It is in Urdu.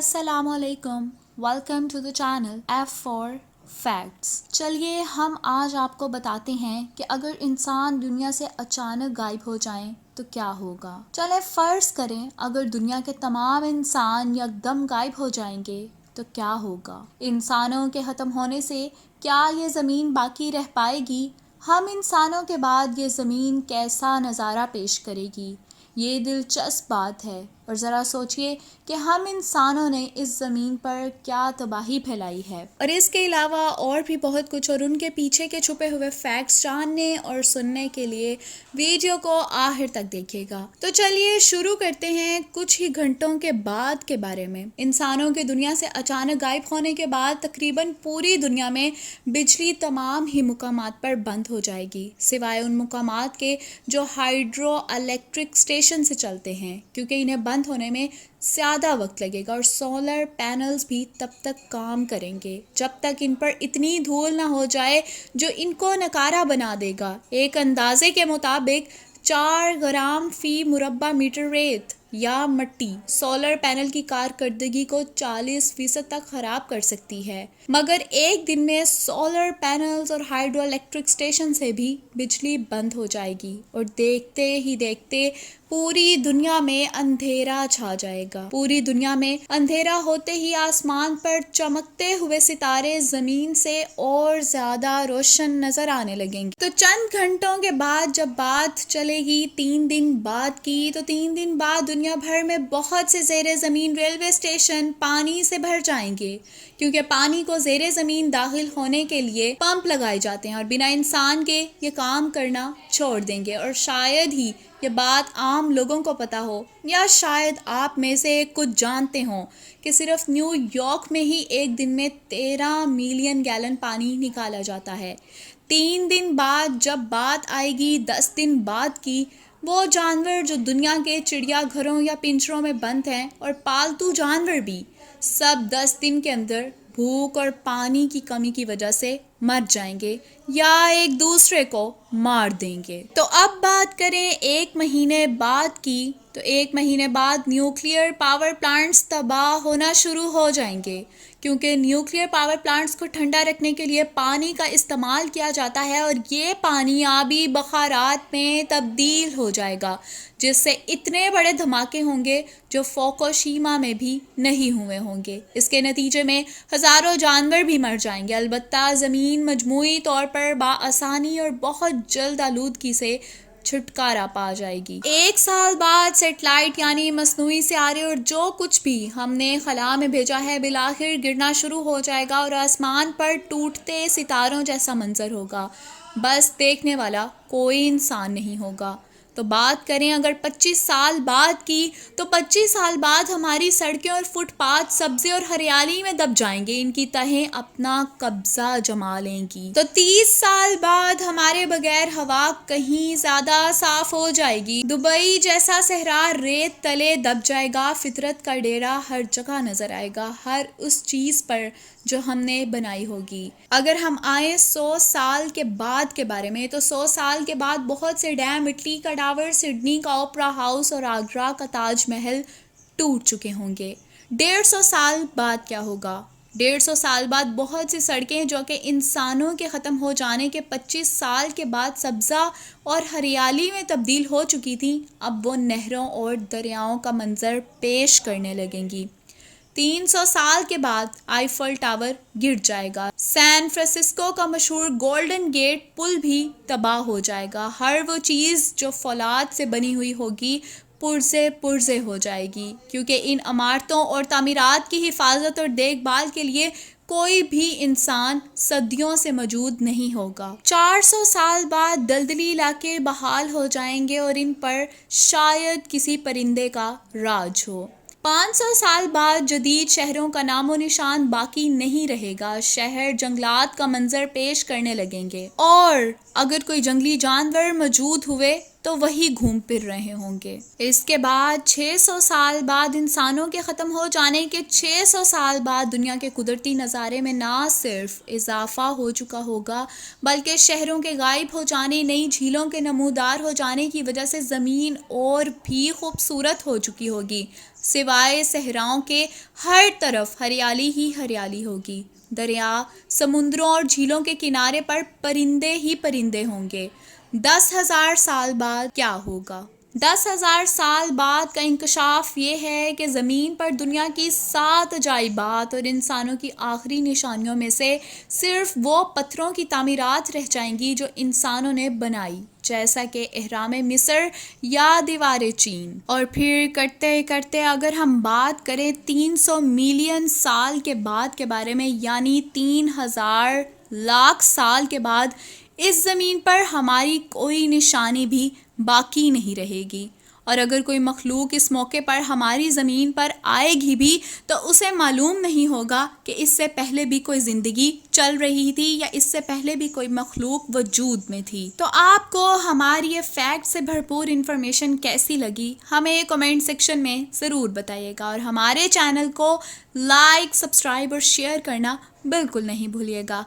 السلام علیکم، welcome to the channel F for facts. چلیے ہم آج آپ کو بتاتے ہیں کہ اگر انسان دنیا سے اچانک غائب ہو جائیں تو کیا ہوگا۔ چلے فرض کریں اگر دنیا کے تمام انسان یکدم غائب ہو جائیں گے تو کیا ہوگا۔ انسانوں کے ختم ہونے سے کیا یہ زمین باقی رہ پائے گی؟ ہم انسانوں کے بعد یہ زمین کیسا نظارہ پیش کرے گی؟ یہ دلچسپ بات ہے، اور ذرا سوچئے کہ ہم انسانوں نے اس زمین پر کیا تباہی پھیلائی ہے، اور اس کے علاوہ اور بھی بہت کچھ، اور ان کے پیچھے کے چھپے ہوئے فیکٹس جاننے اور سننے کے لیے ویڈیو کو آخر تک دیکھیے گا۔ تو چلیے شروع کرتے ہیں کچھ ہی گھنٹوں کے بعد کے بارے میں۔ انسانوں کے دنیا سے اچانک غائب ہونے کے بعد تقریباً پوری دنیا میں بجلی تمام ہی مقامات پر بند ہو جائے گی، سوائے ان مقامات کے جو ہائیڈرو الیکٹرک اسٹیشن سے چلتے ہیں، کیونکہ انہیں بند ہونے میں زیادہ وقت لگے گا، اور سولر پینلز بھی تب تک کام کریں گے جب تک ان پر اتنی دھول نہ ہو جائے جو ان کو نکارہ بنا دے گا۔ ایک اندازے کے مطابق 4 گرام فی مربع میٹر ریت یا مٹی سولر پینل کی کارکردگی کو 40% تک خراب کر سکتی ہے، مگر ایک دن میں سولر پینلز اور ہائیڈرو الیکٹرک اسٹیشن سے بھی بجلی بند ہو جائے گی، اور دیکھتے ہی دیکھتے پوری دنیا میں اندھیرا چھا جائے گا۔ پوری دنیا میں اندھیرا ہوتے ہی آسمان پر چمکتے ہوئے ستارے زمین سے اور زیادہ روشن نظر آنے لگیں گے۔ تو چند گھنٹوں کے بعد جب بات چلے گی 3 دن بعد کی، تو 3 دن بعد دنیا بھر میں بہت سے زیر زمین ریلوے اسٹیشن پانی سے بھر جائیں گے، کیونکہ پانی کو زیر زمین داخل ہونے کے لیے پمپ لگائے جاتے ہیں، اور بنا انسان کے یہ کام کرنا چھوڑ دیں گے۔ اور شاید ہی یہ بات عام لوگوں کو پتا ہو، یا شاید آپ میں سے کچھ جانتے ہوں کہ صرف نیو یارک میں ہی ایک دن میں 13 ملین گیلن پانی نکالا جاتا ہے۔ 3 دن بعد جب بات آئے گی 10 دن بعد کی، وہ جانور جو دنیا کے چڑیا گھروں یا پنجروں میں بند ہیں، اور پالتو جانور بھی، سب 10 دن کے اندر بھوک اور پانی کی کمی کی وجہ سے مر جائیں گے یا ایک دوسرے کو مار دیں گے۔ تو اب بات کریں 1 مہینے بعد کی، تو 1 مہینے بعد نیوکلیئر پاور پلانٹس تباہ ہونا شروع ہو جائیں گے، کیونکہ نیوکلیئر پاور پلانٹس کو ٹھنڈا رکھنے کے لیے پانی کا استعمال کیا جاتا ہے، اور یہ پانی آبی بخارات میں تبدیل ہو جائے گا، جس سے اتنے بڑے دھماکے ہوں گے جو فوکوشیما میں بھی نہیں ہوئے ہوں گے۔ اس کے نتیجے میں ہزاروں جانور بھی مر جائیں گے، البتہ زمین مجموعی طور پر بآسانی اور بہت جلد آلودگی سے چھٹکارا پا جائے گی۔ 1 سال بعد سیٹلائٹ یعنی مصنوعی سیارے اور جو کچھ بھی ہم نے خلا میں بھیجا ہے بالآخر گرنا شروع ہو جائے گا، اور آسمان پر ٹوٹتے ستاروں جیسا منظر ہوگا، بس دیکھنے والا کوئی انسان نہیں ہوگا۔ تو بات کریں اگر 25 سال بعد کی، تو 25 سال بعد ہماری سڑکیں اور فٹ پاتھ سبزے اور ہریالی میں دب جائیں گے، ان کی تہیں اپنا قبضہ جما لیں گی۔ تو 30 سال بعد ہمارے بغیر ہوا کہیں زیادہ صاف ہو جائے گی، دبئی جیسا صحرا ریت تلے دب جائے گا، فطرت کا ڈیرا ہر جگہ نظر آئے گا، ہر اس چیز پر جو ہم نے بنائی ہوگی۔ اگر ہم آئیں 100 سال کے بعد کے بارے میں، تو 100 سال کے بعد بہت سے ڈیم، اٹلی کا ٹاور، سڈنی کا اوپرا ہاؤس اور آگرہ کا تاج محل ٹوٹ چکے ہوں گے۔ 150 سال بعد کیا ہوگا؟ 150 سال بعد بہت سی سڑکیں جو کہ انسانوں کے ختم ہو جانے کے 25 سال کے بعد سبزہ اور ہریالی میں تبدیل ہو چکی تھیں، اب وہ نہروں اور دریاؤں کا منظر پیش کرنے لگیں گی۔ 300 سال کے بعد آئیفل ٹاور گر جائے گا، سین فرانسسکو کا مشہور گولڈن گیٹ پل بھی تباہ ہو جائے گا، ہر وہ چیز جو فولاد سے بنی ہوئی ہوگی پرزے ہو جائے گی، کیونکہ ان عمارتوں اور تعمیرات کی حفاظت اور دیکھ بھال کے لیے کوئی بھی انسان صدیوں سے موجود نہیں ہوگا۔ 400 سال بعد دلدلی علاقے بحال ہو جائیں گے، اور ان پر شاید کسی پرندے کا راج ہو۔ 500 سال بعد جدید شہروں کا نام و نشان باقی نہیں رہے گا، شہر جنگلات کا منظر پیش کرنے لگیں گے، اور اگر کوئی جنگلی جانور موجود ہوئے تو وہی گھوم پھر رہے ہوں گے۔ اس کے بعد 600 سال بعد انسانوں کے ختم ہو جانے کے 600 سال بعد دنیا کے قدرتی نظارے میں نہ صرف اضافہ ہو چکا ہوگا، بلکہ شہروں کے غائب ہو جانے، نئی جھیلوں کے نمودار ہو جانے کی وجہ سے زمین اور بھی خوبصورت ہو چکی ہوگی۔ سوائے صحراؤں کے ہر طرف ہریالی ہی ہریالی ہوگی. دریا، سمندروں اور جھیلوں کے کنارے پر پرندے ہی پرندے ہوں گے. 10,000 سال بعد کیا ہوگا؟ 10,000 سال بعد کا انکشاف یہ ہے کہ زمین پر دنیا کی 7 عجائبات اور انسانوں کی آخری نشانیوں میں سے صرف وہ پتھروں کی تعمیرات رہ جائیں گی جو انسانوں نے بنائی، جیسا کہ اہرام مصر یا دیوار چین. اور پھر کرتے کرتے اگر ہم بات کریں 300 ملین سال کے بعد کے بارے میں، یعنی 3,000 لاکھ سال کے بعد، اس زمین پر ہماری کوئی نشانی بھی باقی نہیں رہے گی. اور اگر کوئی مخلوق اس موقع پر ہماری زمین پر آئے گی بھی تو اسے معلوم نہیں ہوگا کہ اس سے پہلے بھی کوئی زندگی چل رہی تھی یا اس سے پہلے بھی کوئی مخلوق وجود میں تھی. تو آپ کو ہماری یہ فیکٹ سے بھرپور انفارمیشن کیسی لگی؟ ہمیں کمنٹ سیکشن میں ضرور بتائیے گا، اور ہمارے چینل کو لائک، سبسکرائب اور شیئر کرنا بالکل نہیں بھولیے گا.